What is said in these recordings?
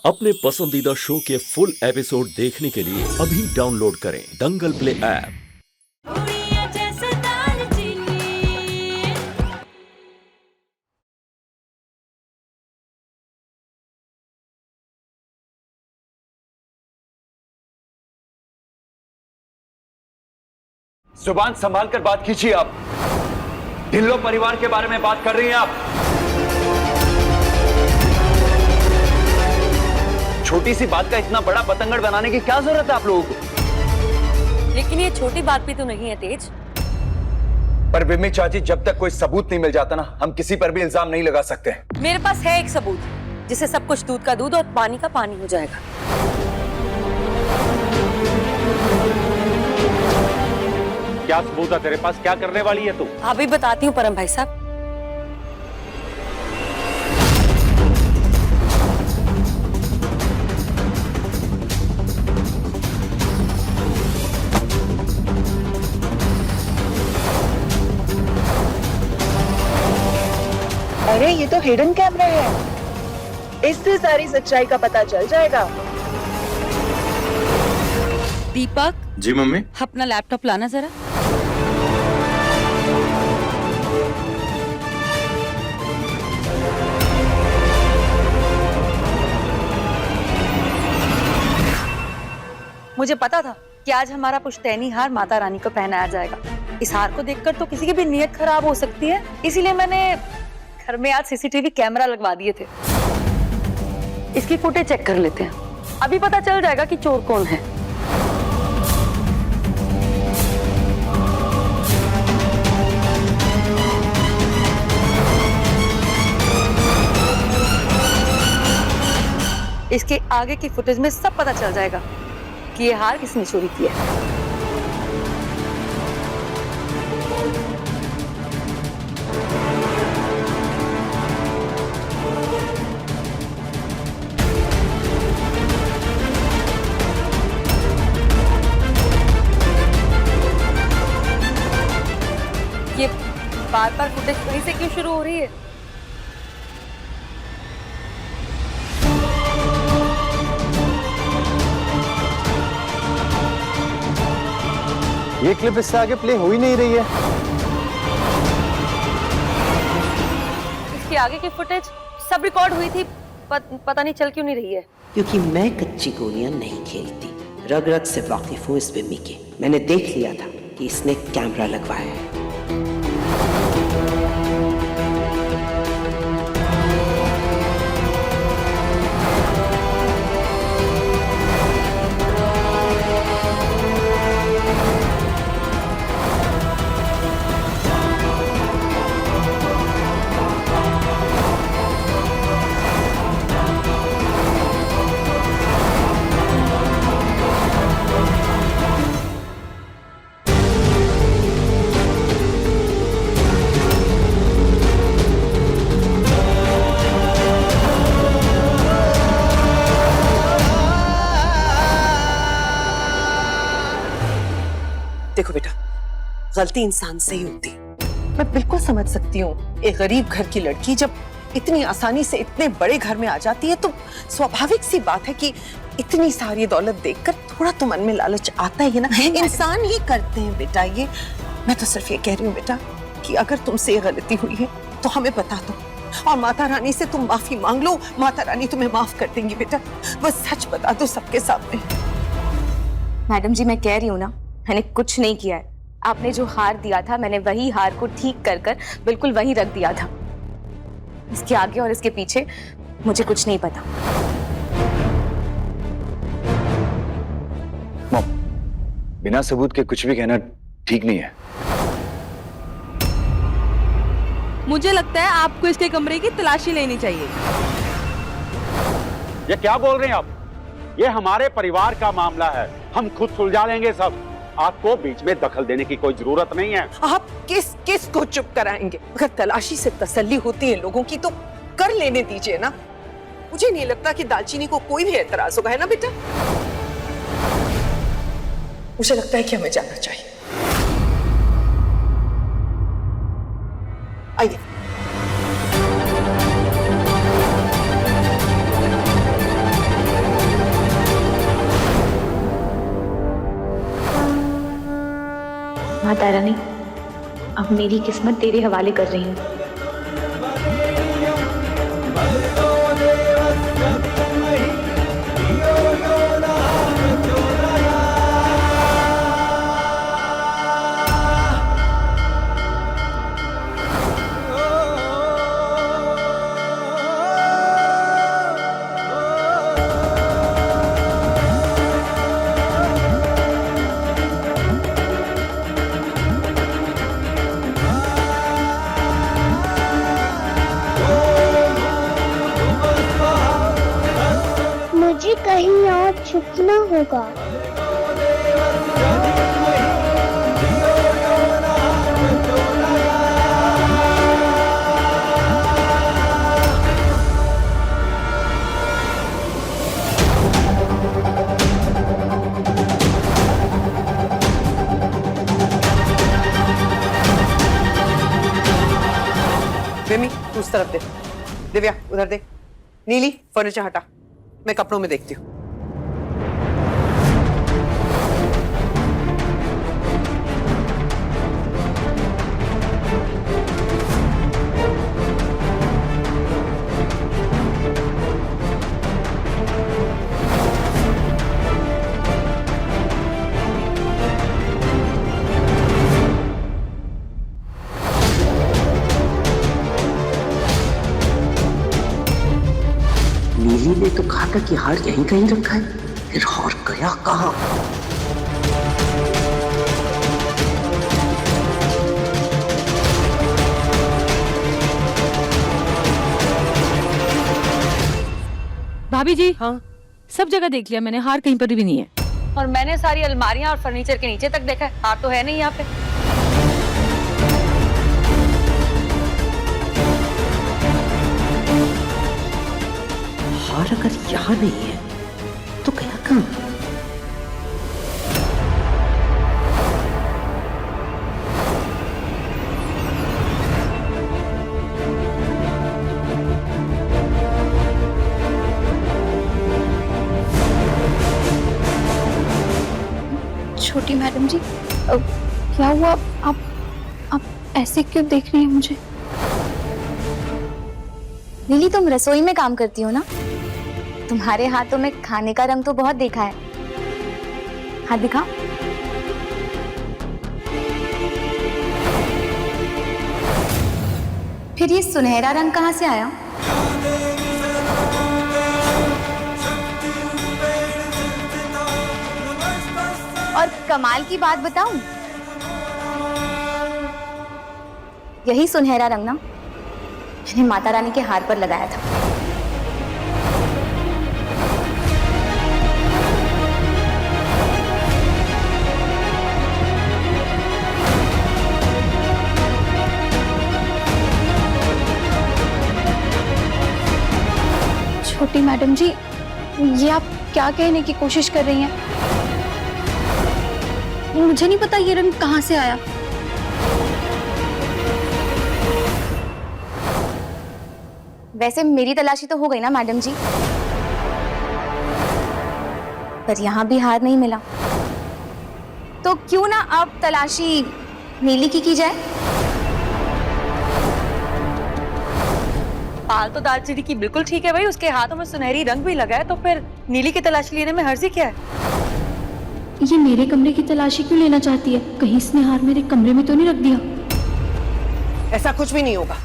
अपने पसंदीदा शो के फुल एपिसोड देखने के लिए अभी डाउनलोड करें दंगल प्ले ऐप। जुबान संभाल कर बात कीजिए। आप ढिल्लो परिवार के बारे में बात कर रही हैं। आप छोटी सी बात का इतना बड़ा पतंगड़ बनाने की क्या जरूरत है आप लोगों को? लेकिन ये छोटी बात भी तो नहीं है तेज। पर बिम्मी चाची, जब तक कोई सबूत नहीं मिल जाता ना, हम किसी पर भी इल्जाम नहीं लगा सकते। मेरे पास है एक सबूत जिससे सब कुछ दूध का दूध और पानी का पानी हो जाएगा। क्या सबूत है तेरे पास? क्या करने वाली है तू? अभी बताती हूँ परम भाई साहब। अरे ये तो हिडन कैमरा है, इससे सारी सच्चाई का पता चल जाएगा। दीपक जी मम्मी। अपना लैपटॉप लाना जरा। मुझे पता था कि आज हमारा पुश्तैनी हार माता रानी को पहनाया जाएगा। इस हार को देखकर तो किसी की भी नीयत खराब हो सकती है, इसीलिए मैंने घर में आज सीसीटीवी कैमरा लगवा दिए थे। इसकी फुटेज चेक कर लेते हैं, अभी पता चल जाएगा कि चोर कौन है। इसके आगे की फुटेज में सब पता चल जाएगा कि ये हार किसने चोरी किया है। ये बार-बार फुटेज वहीं से क्यों शुरू हो रही है? ये क्लिप इससे आगे प्ले हो ही नहीं रही है। इसके आगे की फुटेज सब रिकॉर्ड हुई थी, पता नहीं चल क्यों नहीं रही है। क्योंकि मैं कच्ची गोलियां नहीं खेलती, रग रग से वाकिफ हूँ इस बिम्मी के। मैंने देख लिया था कि इसने कैमरा लगवाया है। देखो बेटा, गलती इंसान से ही होती है। मैं बिल्कुल समझ सकती हूँ, एक गरीब घर की लड़की जब इतनी आसानी से इतने बड़े घर में आ जाती है तो स्वाभाविक सी बात है कि इतनी सारी दौलत देखकर थोड़ा तो मन में लालच आता ही है ना। इंसान ही करते हैं बेटा ये। मैं तो सिर्फ ये कह रही हूँ बेटा कि अगर तुमसे ये गलती हुई है तो हमें बता दो और माता रानी से तुम माफी मांग लो। माता रानी तुम्हें माफ कर देंगी बेटा, बस सच बता दो सबके सामने। मैडम जी, मैं कह रही हूँ ना, मैंने कुछ नहीं किया है। आपने जो हार दिया था, मैंने वही हार को ठीक कर बिल्कुल वहीं रख दिया था। इसके आगे और इसके पीछे मुझे कुछ नहीं पता। मॉम, बिना सबूत के कुछ भी कहना ठीक नहीं है। मुझे लगता है आपको इसके कमरे की तलाशी लेनी चाहिए। ये क्या बोल रहे हैं आप? ये हमारे परिवार का मामला है, हम खुद सुलझा लेंगे सब। आपको बीच में दखल देने की कोई जरूरत नहीं है। आप किस किस को चुप कराएंगे? अगर तलाशी से तसल्ली होती है लोगों की तो कर लेने दीजिए ना। मुझे नहीं लगता कि दालचीनी को कोई भी एतराज होगा, है ना बेटा? मुझे लगता है कि हमें जाना चाहिए। आइए। माता रानी, अब मेरी किस्मत तेरे हवाले कर रही हूँ। मुझे कहीं और छुपना होगा। बेमी, तू उस तरफ दे। दिव्या, उधर दे। नीली, फर्नीचर हटा, मैं कपड़ों में देखती हूँ। नीली ने तो कहा था कि हार यहीं कहीं रखा है, फिर हार गया कहाँ? भाभी जी, हाँ, सब जगह देख लिया मैंने, हार कहीं पर भी नहीं है। और मैंने सारी अलमारियां और फर्नीचर के नीचे तक देखा है, हार तो है नहीं यहाँ पे। हार अगर यहाँ नहीं है तो गया कहाँ? छोटी मैडम जी, क्या हुआ? आप ऐसे क्यों देख रही हैं मुझे? नीली, तुम रसोई में काम करती हो ना? तुम्हारे हाथों में खाने का रंग तो बहुत देखा है। हाथ दिखाओ। फिर ये सुनहरा रंग कहाँ से आया? और कमाल की बात बताऊं, यही सुनहरा रंग ना मैंने माता रानी के हार पर लगाया था। छोटी मैडम जी, ये आप क्या कहने की कोशिश कर रही हैं? मुझे नहीं पता ये रंग कहाँ से आया। वैसे मेरी तलाशी तो हो गई ना मैडम जी, पर यहाँ भी हार नहीं मिला, तो क्यों ना अब तलाशी नीली की जाए? पाल तो दालचीनी की बिल्कुल ठीक है भाई, उसके हाथों में सुनहरी रंग भी लगा है, तो फिर नीली की तलाशी लेने में हर्जी क्या है? ये मेरे कमरे की तलाशी क्यों लेना चाहती है? कहीं इसने हार मेरे कमरे में तो नहीं रख दिया? ऐसा कुछ भी नहीं होगा।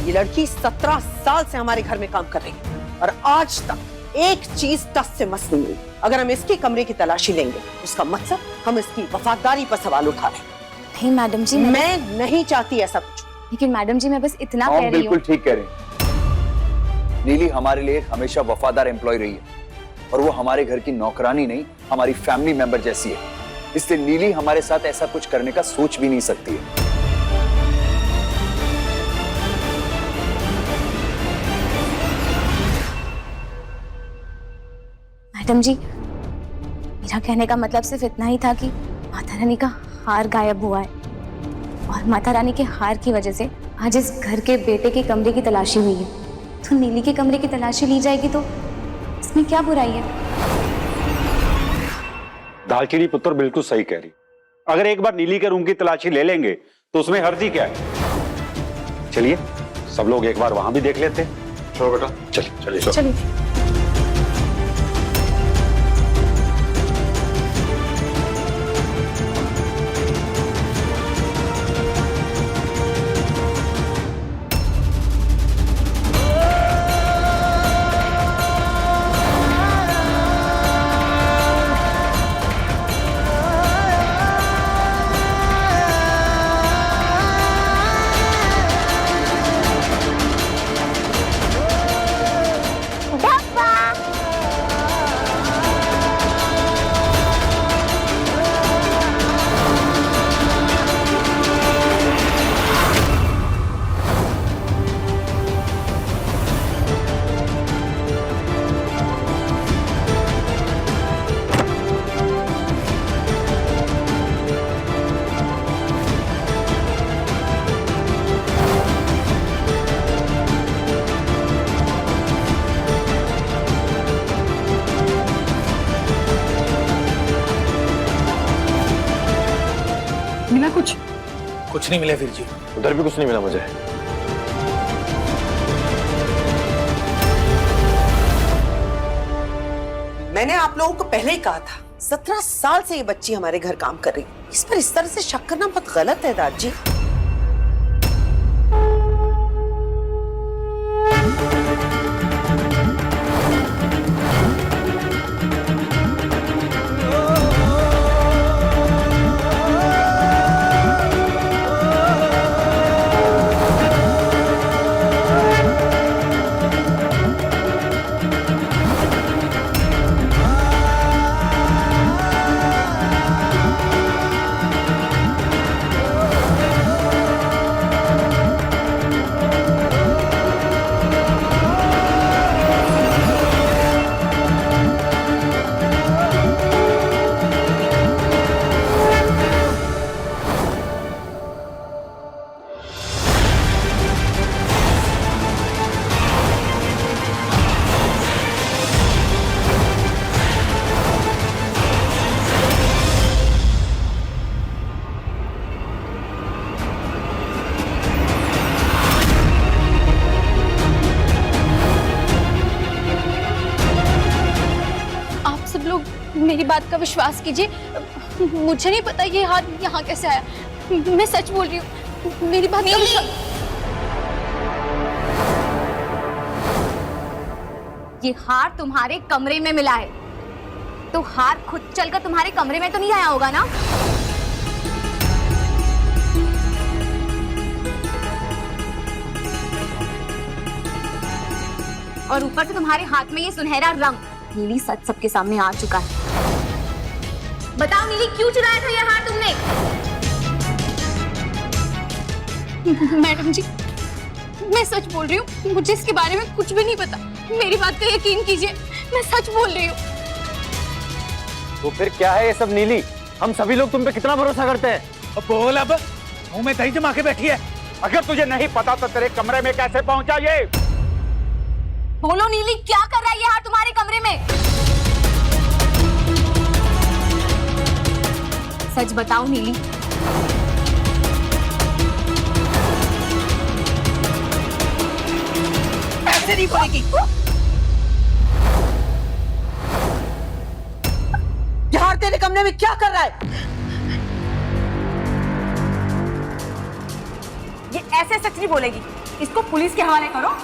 ये लड़की 17 साल से हमारे घर में काम कर रही है और आज तक एक चीज टस से मस नहीं हुई। अगर हम इसके कमरे की तलाशी लेंगे उसका मतलब हम इसकी वफादारी पर सवाल उठा रहे हैं। नहीं मैडम जी, मैं नहीं चाहती ऐसा कुछ। लेकिन मैडम जी, मैं बस इतना कह रही हूँ। बिल्कुल ठीक कह रहे हैं। नीली हमारे लिए हमेशा वफादार एम्प्लॉय रही है और वो हमारे घर की नौकरानी नहीं, हमारी फैमिली मेंबर जैसी है। इसलिए नीली हमारे साथ ऐसा कुछ करने का सोच भी नहीं सकती है। मैडम जी, मेरा कहने का मतलब सिर्फ इतना ही था कि माता रानी का हार गायब हुआ है और माता रानी के हार की वजह से आज इस घर के बेटे के कमरे की तलाशी हुई है, तो नीली के कमरे की तलाशी ली जाएगी तो इसमें क्या बुराई है? दालचीनी पुत्र बिल्कुल सही कह रही। अगर एक बार नीली के रूम की तलाशी ले लेंगे तो उसमें हर्जी क्या है। चलिए सब लोग एक बार वहां भी देख लेते हैं। चलो बेटा, चलिए चलिए। मिला कुछ नहीं मिला फिर जी। उधर भी कुछ नहीं मिला मुझे। मैंने आप लोगों को पहले ही कहा था, 17 साल से ये बच्ची हमारे घर काम कर रही है, इस पर इस तरह से शक करना बहुत गलत है दादी जी। मेरी बात का विश्वास कीजिए, मुझे नहीं पता ये हाथ यहाँ कैसे आया। मैं सच बोल रही हूँ, मेरी बात का विश्वास। ये हार तुम्हारे कमरे में मिला है, तो हार खुद चलकर तुम्हारे कमरे में तो नहीं आया होगा ना? और ऊपर से तुम्हारे हाथ में ये सुनहरा रंग। नीली सच सबके सामने आ चुका है। बताओ नीली, क्यों चुराया था ये हार तुमने? मैडम जी, मैं सच बोल रही हूँ, मुझे इसके बारे में कुछ भी नहीं पता। मेरी बात का यकीन कीजिए, मैं सच बोल रही हूँ। तो फिर क्या है ये सब नीली? हम सभी लोग तुम पे कितना भरोसा करते हैं। अब बोल, अब मुंह में दही जमा के बैठी है। अगर तुझे नहीं पता तो तेरे कमरे में कैसे पहुंचा ये? बोलो नीली, क्या कर रहा है ये हार तुम्हारे कमरे में? सच बताओ नीली। ऐसे नहीं बोलेगी। ये हार तेरे कमरे में क्या कर रहा है? ये ऐसे सच नहीं बोलेगी, इसको पुलिस के हवाले करो।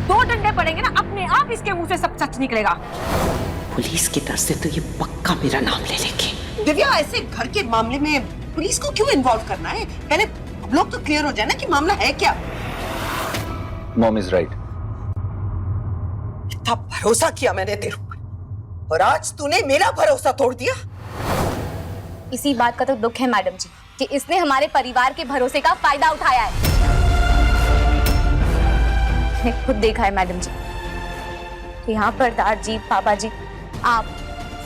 2 डंडे पड़ेंगे ना, अपने आप इसके मुंह से सब सच निकलेगा। पुलिस की तरफ से तो ये पक्का मेरा नाम ले लेंगे। दिव्या, ऐसे घर के मामले में पुलिस को क्यों इन्वॉल्व करना है? पहले हम लोग तो क्लियर हो जाए ना कि मामला है क्या। Mom is right. इतना भरोसा किया मैंने तेरे ऊपर, और आज तूने मेरा भरोसा तोड़ दिया। इसी बात का तो दुख है मैडम जी, कि इसने हमारे परिवार के भरोसे का फायदा उठाया है। मैंने खुद देखा है मैडम जी, कि यहाँ पर दार जी, पापा जी, आप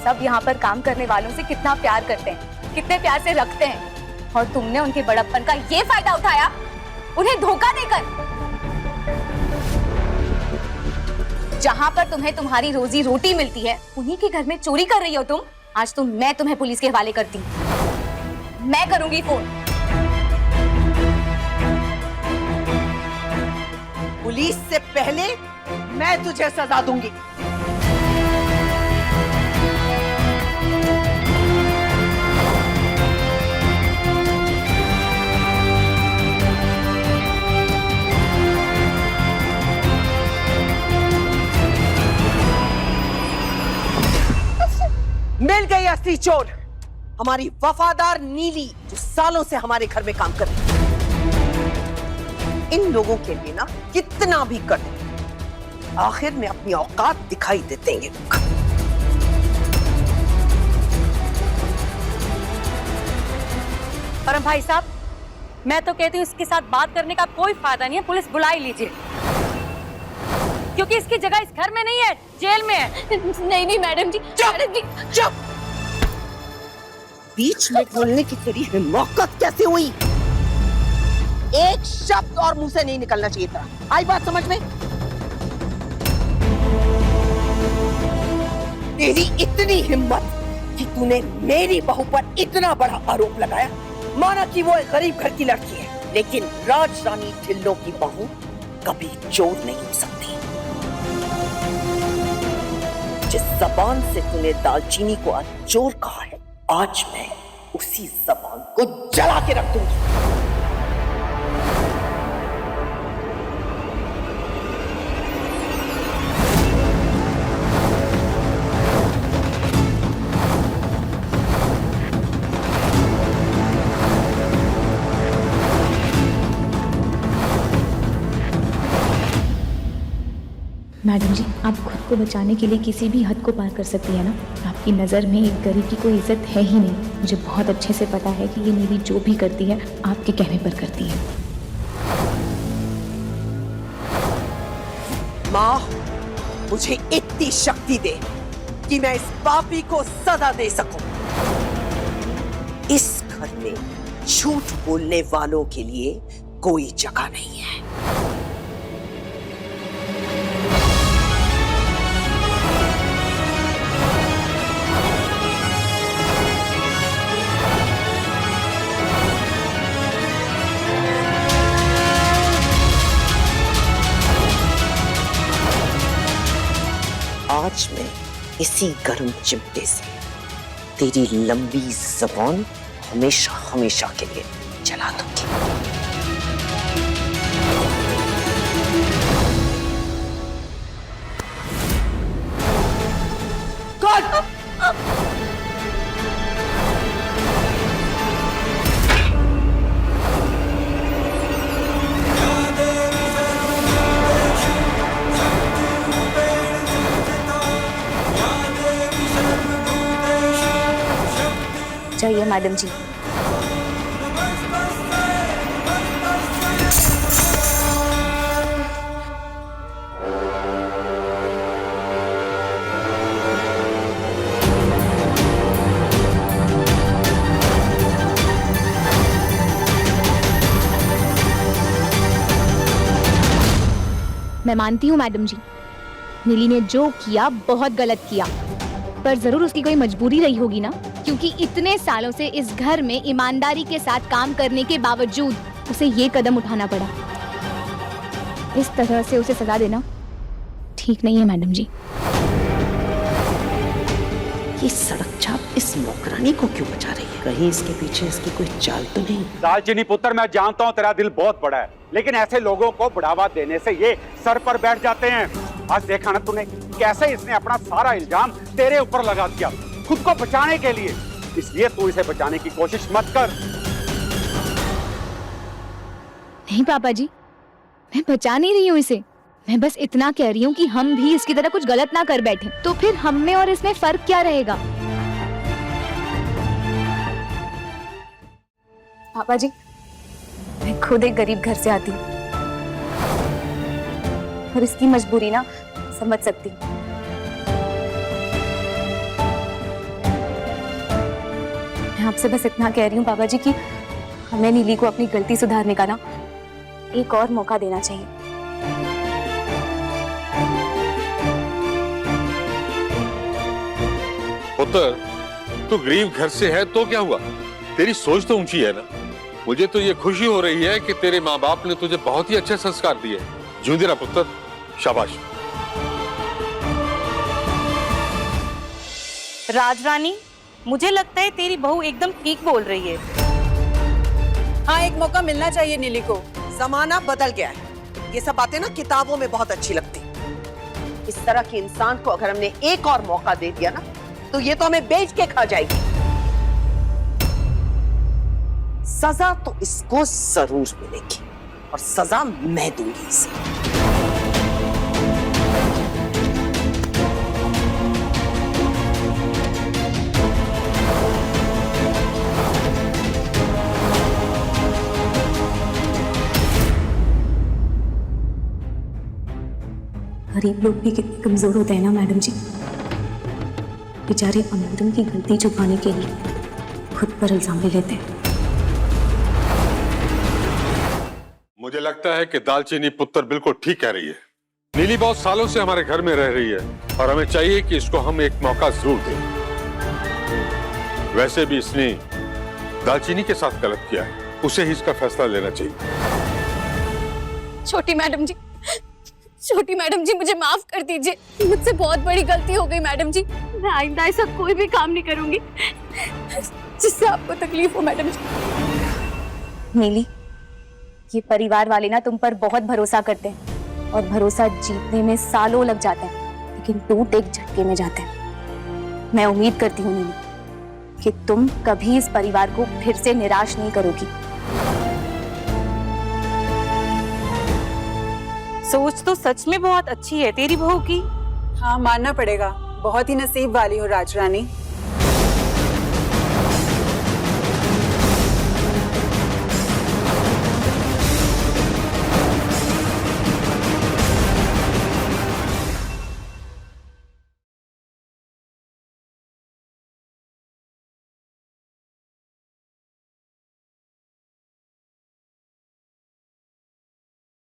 सब यहाँ पर काम करने वालों से कितना प्यार करते हैं, कितने प्यार से रखते हैं, और तुमने उनके बड़प्पन का ये फायदा उठाया, उन्हें धोखा देकर। जहाँ पर तुम्हें तुम्हारी रोजी रोटी मिलती है, उन्हीं के घर में चोरी कर रही हो तुम। आज तो मैं तुम्हें पुलिस के हवाले करती हूँ। मैं करूंगी फोन। पुलिस से पहले मैं तुझे सजा दूंगी। मिल गई असली चोर, हमारी वफादार नीली, जो सालों से हमारे घर में काम कर रही है। इन लोगों के लिए ना कितना भी कर दे, आखिर में अपनी औकात दिखाई देते हैं ये लोग। परम भाई साहब, मैं तो कहती हूँ इसके साथ बात करने का कोई फायदा नहीं है, पुलिस बुला ही लीजिए, क्योंकि इसकी जगह इस घर में नहीं है, जेल में है। नहीं मैडम जी, मैडम जी चुप! बीच में बोलने की तेरी हिम्मत कैसे हुई? एक शब्द और मुंह से नहीं निकलना चाहिए था। आई बात समझ में? तेरी इतनी हिम्मत कि तूने मेरी बहू पर इतना बड़ा आरोप लगाया। माना कि वो एक गरीब घर की लड़की है, लेकिन राज रानी ढिल्लों की बहू कभी चोर नहीं हो सकती। जिस जबान से तूने दालचीनी को आज चोर कहा है, आज मैं उसी जबान को जला के रख दूंगी। मैडम जी, आप खुद को बचाने के लिए किसी भी हद को पार कर सकती है ना। आपकी नज़र में एक गरीब की कोई इज्जत है ही नहीं। मुझे बहुत अच्छे से पता है कि ये नीली जो भी करती है आपके कहने पर करती है। माँ, मुझे इतनी शक्ति दे कि मैं इस पापी को सजा दे सकूं। इस घर में झूठ बोलने वालों के लिए कोई जगह नहीं है। आज मैं इसी गर्म चिमटे से तेरी लंबी जबान हमेशा हमेशा के लिए जला दूंगी। चाहिए मैडम जी। मैं मानती हूँ मैडम जी, नीली ने जो किया बहुत गलत किया, पर जरूर उसकी कोई मजबूरी रही होगी ना, क्योंकि इतने सालों से इस घर में ईमानदारी के साथ काम करने के बावजूद उसे ये कदम उठाना पड़ा। इस तरह से उसे सजा देना ठीक नहीं है मैडम जी। ये सड़क छाप इस नौकरानी को क्यों बचा रही है? कहीं इसके पीछे इसकी कोई चाल तो नहीं? दालचीनी पुत्र, मैं जानता हूँ तेरा दिल बहुत बड़ा है, लेकिन ऐसे लोगों को बढ़ावा देने से ये सर पर बैठ जाते हैं। आज देखा ना तूने कैसे इसने अपना सारा इल्जाम तेरे ऊपर लगा दिया खुद को बचाने के लिए। इसलिए तू इसे बचाने की कोशिश मत कर। नहीं पापा जी, मैं बचा नहीं रही हूँ इसे। मैं बस इतना कह रही हूँ कि हम भी इसकी तरह कुछ गलत ना कर बैठे, तो फिर हम में और इसमें फर्क क्या रहेगा? पापा जी, मैं खुद एक गरीब घर से आती हूँ और इसकी मजबूरी ना समझ सकती हूँ। मैं आपसे बस इतना कह रही हूँ पापा जी कि हमें नीली को अपनी गलती सुधारने का ना एक और मौका देना चाहिए। पुत्र, तू गरीब घर से है तो क्या हुआ? तेरी सोच तो ऊंची है ना। मुझे तो ये खुशी हो रही है कि तेरे माँ बाप ने तुझे बहुत ही अच्छे संस्कार दिए। जिंदा रह पुत्र, शाबाश। राजरानी, मुझे लगता है तेरी बहू एकदम ठीक बोल रही है। हाँ, एक मौका मिलना चाहिए नीली को। जमाना बदल गया है। ये सब बातें ना किताबों में बहुत अच्छी लगती। इस तरह के इंसान को अगर हमने एक और मौका दे दिया ना, तो ये तो हमें बेच के खा जाएगी। सजा तो इसको जरूर मिलेगी, और सजा मैं दूंगी इसे। गरीब लोग भी कितने कमजोर होते हैं ना मैडम जी। बेचारे अमीरों की गलती छुपाने के लिए खुद पर इल्जाम ले लेते हैं। मुझे लगता है कि दालचीनी पुत्र बिल्कुल ठीक कह रही है। नीली बहुत सालों से हमारे घर में रह रही है और हमें चाहिए कि इसको हम एक मौका जरूर दें। वैसे भी इसने दालचीनी के साथ गलत किया है, उसे ही इसका फैसला लेना चाहिए। छोटी मैडम जी मुझे माफ कर दीजिए। मुझसे बहुत बड़ी गलती हो गई मैडम जी। मैं आइंदा ऐसा कोई भी काम नहीं करूंगी जिससे आपको तकलीफ हो मैडम जी। नीली, ये परिवार वाले ना तुम पर बहुत भरोसा करते हैं, और भरोसा जीतने में सालों लग जाता है, लेकिन टूट एक झटके में जाता है। मैं उम्मीद करती हूँ नीली कि तुम कभी इस परिवार को फिर से निराश नहीं करोगी। सोच तो सच में बहुत अच्छी है तेरी बहू की। हाँ, मानना पड़ेगा। बहुत ही नसीब वाली हो राजरानी।